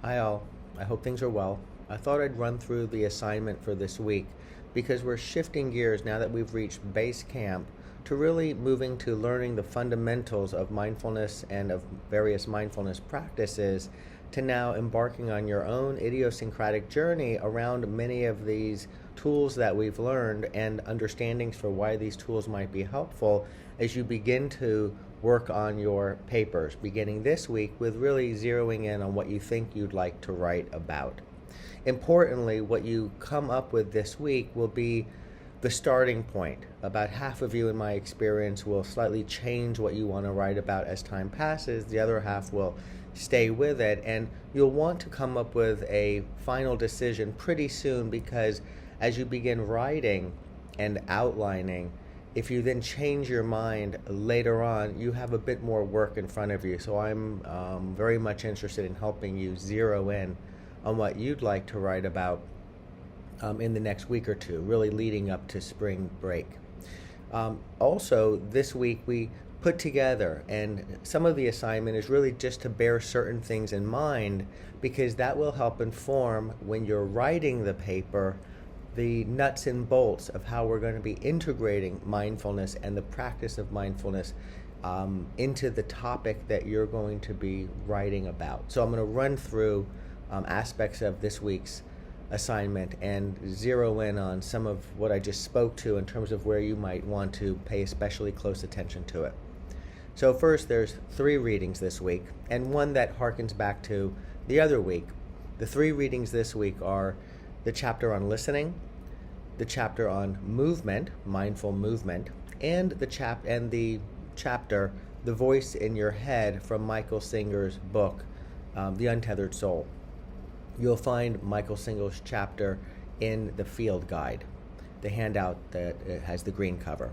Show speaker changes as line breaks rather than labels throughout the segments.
Hi all, I hope things are well. I thought I'd run through the assignment for this week because we're shifting gears now that we've reached base camp to really moving to learning the fundamentals of mindfulness and of various mindfulness practices to now embarking on your own idiosyncratic journey around many of these tools that we've learned and understandings for why these tools might be helpful as you begin to work on your papers, beginning this week with really zeroing in on what you think you'd like to write about. Importantly, what you come up with this week will be the starting point. About half of you, in my experience, will slightly change what you want to write about as time passes. The other half will stay with it, and you'll want to come up with a final decision pretty soon, because as you begin writing and outlining, if you then change your mind later on, you have a bit more work in front of you. So I'm very much interested in helping you zero in on what you'd like to write about in the next week or two, really leading up to spring break. Also, this week we put together, and some of the assignment is really just to bear certain things in mind, because that will help inform when you're writing the paper the nuts and bolts of how we're going to be integrating mindfulness and the practice of mindfulness into the topic that you're going to be writing about. So I'm going to run through aspects of this week's assignment and zero in on some of what I just spoke to in terms of where you might want to pay especially close attention to it. So first, there's 3 readings this week, and one that harkens back to the other week. The 3 readings this week are the chapter on listening, the chapter on movement, mindful movement, and the chapter, The Voice in Your Head, from Michael Singer's book, The Untethered Soul. You'll find Michael Singer's chapter in the field guide, the handout that has the green cover.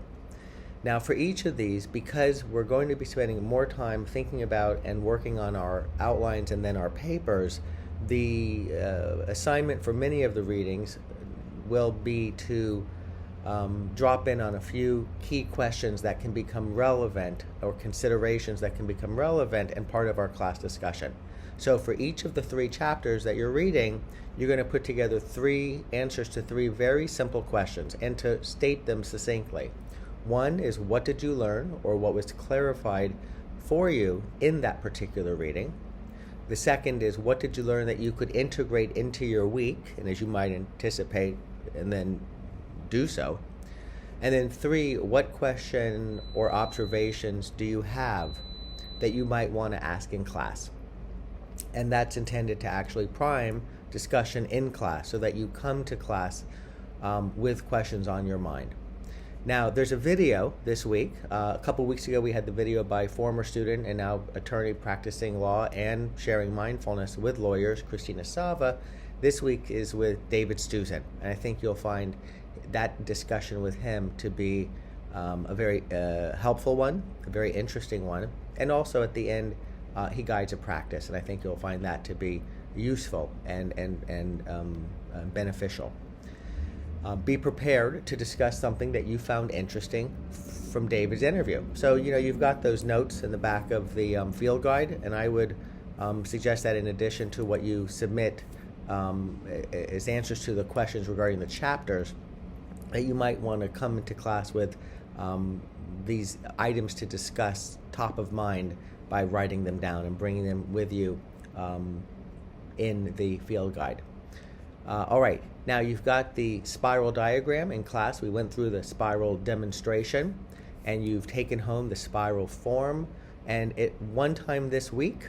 Now, for each of these, because we're going to be spending more time thinking about and working on our outlines and then our papers, the assignment for many of the readings will be to drop in on a few key questions that can become relevant, or considerations that can become relevant and part of our class discussion. So for each of the 3 chapters that you're reading, you're going to put together 3 answers to 3 very simple questions, and to state them succinctly. One is, what did you learn, or what was clarified for you in that particular reading? The second is, what did you learn that you could integrate into your week, and as you might anticipate, and then do so? And then 3, what question or observations do you have that you might want to ask in class? And that's intended to actually prime discussion in class, so that you come to class with questions on your mind. Now, there's a video this week. A couple weeks ago, we had the video by former student and now attorney practicing law and sharing mindfulness with lawyers, Christina Sava. This week is with David Stuzen, and I think you'll find that discussion with him to be a very helpful one, a very interesting one, and also at the end, he guides a practice, and I think you'll find that to be useful and beneficial. Be prepared to discuss something that you found interesting from David's interview. So, you've got those notes in the back of the field guide, and I would suggest that in addition to what you submit as answers to the questions regarding the chapters, that you might want to come into class with these items to discuss top of mind by writing them down and bringing them with you in the field guide. All right, now you've got the spiral diagram in class. We went through the spiral demonstration, and you've taken home the spiral form, and at one time this week,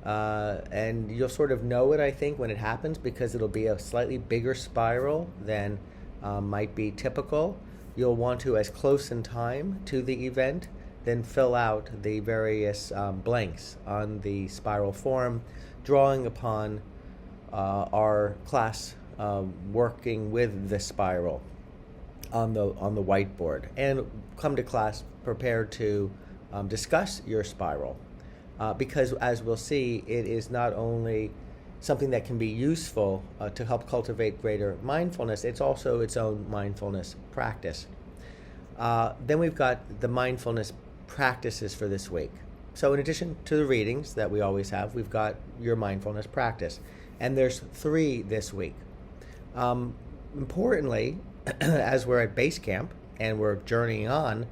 and you'll sort of know it, I think, when it happens, because it'll be a slightly bigger spiral than might be typical. You'll want to, as close in time to the event, then fill out the various blanks on the spiral form, drawing upon our class working with the spiral on the whiteboard, and come to class prepared to discuss your spiral, because as we'll see, it is not only something that can be useful to help cultivate greater mindfulness, it's also its own mindfulness practice. Then we've got the mindfulness practices for this week. So in addition to the readings that we always have, we've got your mindfulness practice. And there's 3 this week. Importantly, as we're at base camp and we're journeying on,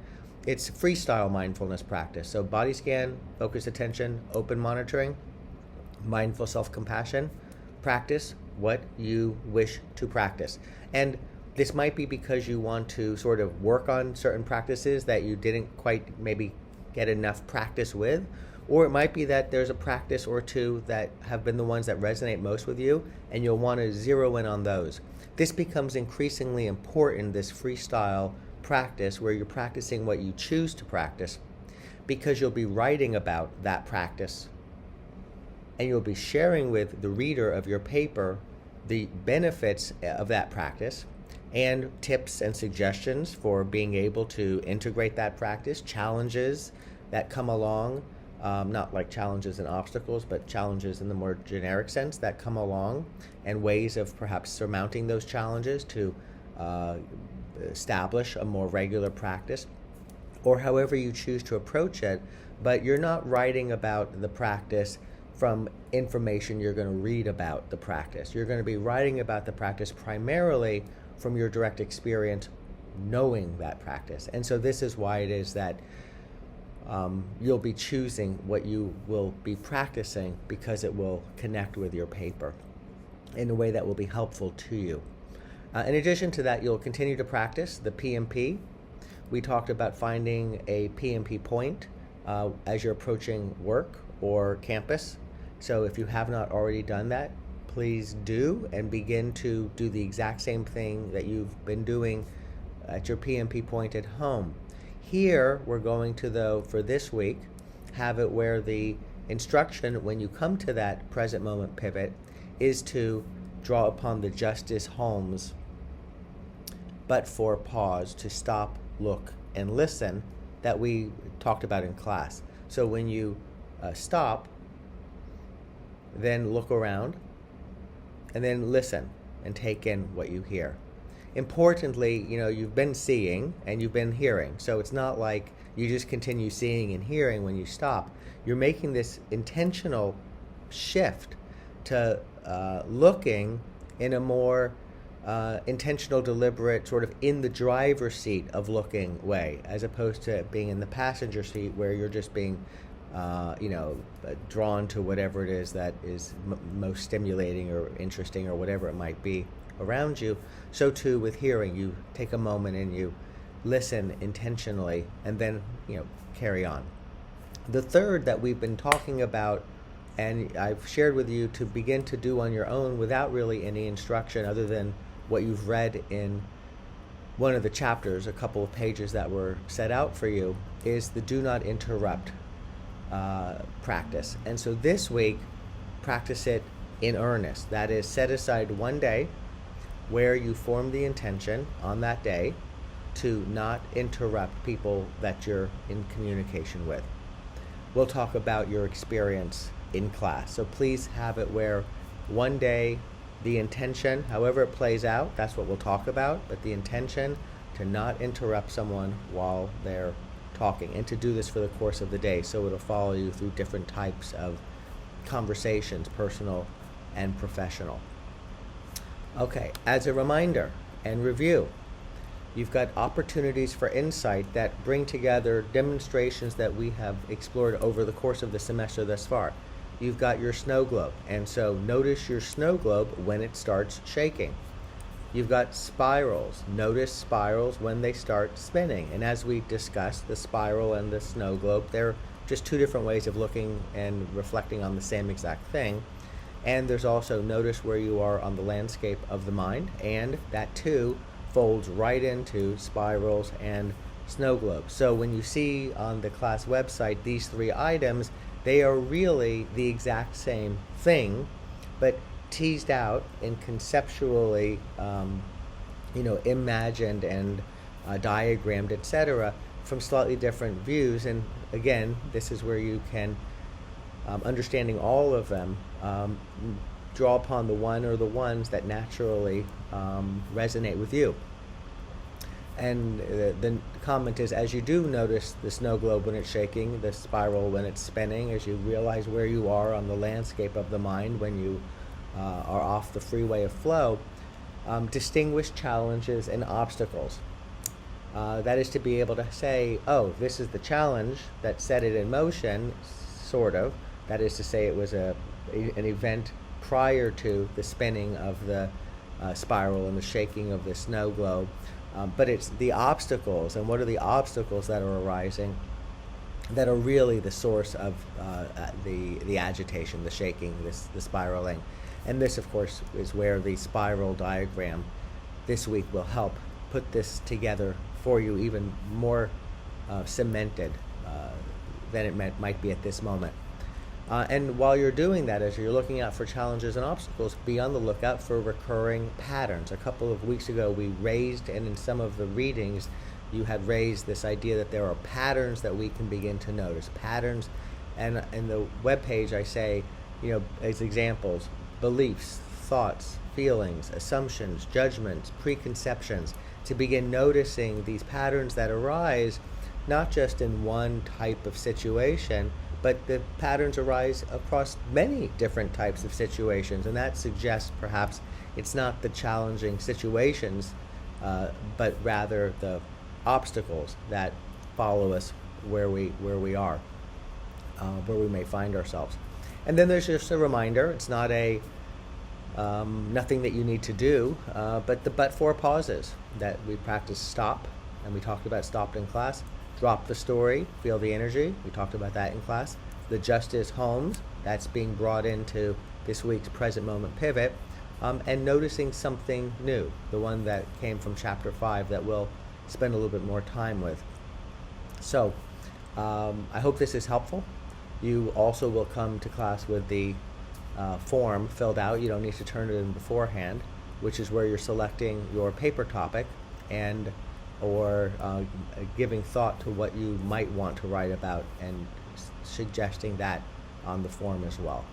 it's freestyle mindfulness practice. So body scan, focused attention, open monitoring, mindful self-compassion. Practice what you wish to practice. And this might be because you want to sort of work on certain practices that you didn't quite maybe get enough practice with, or it might be that there's a practice or 2 that have been the ones that resonate most with you, and you'll want to zero in on those. This becomes increasingly important, this freestyle practice, where you're practicing what you choose to practice, because you'll be writing about that practice, and you'll be sharing with the reader of your paper the benefits of that practice, and tips and suggestions for being able to integrate that practice, challenges that come along, not like challenges and obstacles, but challenges in the more generic sense that come along, and ways of perhaps surmounting those challenges to establish a more regular practice, or however you choose to approach it. But you're not writing about the practice from information you're going to read about the practice. You're going to be writing about the practice primarily from your direct experience knowing that practice. And so this is why it is that you'll be choosing what you will be practicing, because it will connect with your paper in a way that will be helpful to you. In addition to that, you'll continue to practice the PMP. We talked about finding a PMP point as you're approaching work or campus. So if you have not already done that, please do, and begin to do the exact same thing that you've been doing at your PMP point at home. Here, we're going to, though, for this week, have it where the instruction when you come to that present moment pivot is to draw upon the Justice Holmes but for pause, to stop, look, and listen that we talked about in class. So when you stop, then look around, and then listen and take in what you hear. Importantly, you've been seeing and you've been hearing, so it's not like you just continue seeing and hearing when you stop. You're making this intentional shift to looking in a more intentional, deliberate, sort of in the driver's seat of looking way, as opposed to being in the passenger seat where you're just being drawn to whatever it is that is most stimulating or interesting or whatever it might be around you. So too with hearing, you take a moment and you listen intentionally, and then carry on. The third that we've been talking about, and I've shared with you to begin to do on your own without really any instruction other than what you've read in one of the chapters, a couple of pages that were set out for you, is the do not interrupt practice. And so this week, practice it in earnest. That is, set aside one day where you form the intention on that day to not interrupt people that you're in communication with. We'll talk about your experience in class. So please have it where one day the intention, however it plays out, that's what we'll talk about, but the intention to not interrupt someone while they're talking, and to do this for the course of the day, so it'll follow you through different types of conversations, personal and professional. Okay, as a reminder and review, you've got opportunities for insight that bring together demonstrations that we have explored over the course of the semester thus far. You've got your snow globe, and so notice your snow globe when it starts shaking. You've got spirals. Notice spirals when they start spinning. And as we discussed, the spiral and the snow globe, they're just two different ways of looking and reflecting on the same exact thing. And there's also notice where you are on the landscape of the mind, and that too folds right into spirals and snow globes. So when you see on the class website these 3 items, they are really the exact same thing, but teased out and conceptually imagined and diagrammed, etc., from slightly different views. And again, this is where you can, understanding all of them, draw upon the one or the ones that naturally resonate with you. And the comment is, as you do notice the snow globe when it's shaking, the spiral when it's spinning, as you realize where you are on the landscape of the mind when you are off the freeway of flow, distinguish challenges and obstacles. That is to be able to say, oh, this is the challenge that set it in motion, sort of. That is to say, it was an event prior to the spinning of the spiral and the shaking of the snow globe. But it's the obstacles, and what are the obstacles that are arising that are really the source of the agitation, the shaking, the spiraling. And this, of course, is where the spiral diagram this week will help put this together for you even more cemented than it might be at this moment. And while you're doing that, as you're looking out for challenges and obstacles, be on the lookout for recurring patterns. A couple of weeks ago, we raised, and in some of the readings, you had raised this idea that there are patterns that we can begin to notice. Patterns, and in the webpage, I say, as examples, beliefs, thoughts, feelings, assumptions, judgments, preconceptions, to begin noticing these patterns that arise not just in one type of situation, but the patterns arise across many different types of situations, and that suggests perhaps it's not the challenging situations, but rather the obstacles that follow us where we are, where we may find ourselves. And then there's just a reminder, it's not a nothing that you need to do, but the but-for pauses that we practice. Stop, and we talked about stopped in class. Drop the story, feel the energy. We talked about that in class. The Justice Holmes, that's being brought into this week's present moment pivot, and noticing something new, the one that came from chapter 5 that we'll spend a little bit more time with. So I hope this is helpful. You also will come to class with the form filled out. You don't need to turn it in beforehand, which is where you're selecting your paper topic and or giving thought to what you might want to write about and suggesting that on the form as well.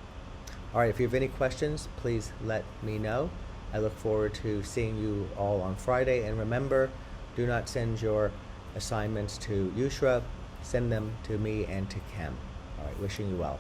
All right, if you have any questions, please let me know. I look forward to seeing you all on Friday. And remember, do not send your assignments to Yushra. Send them to me and to Kem. All right, wishing you well.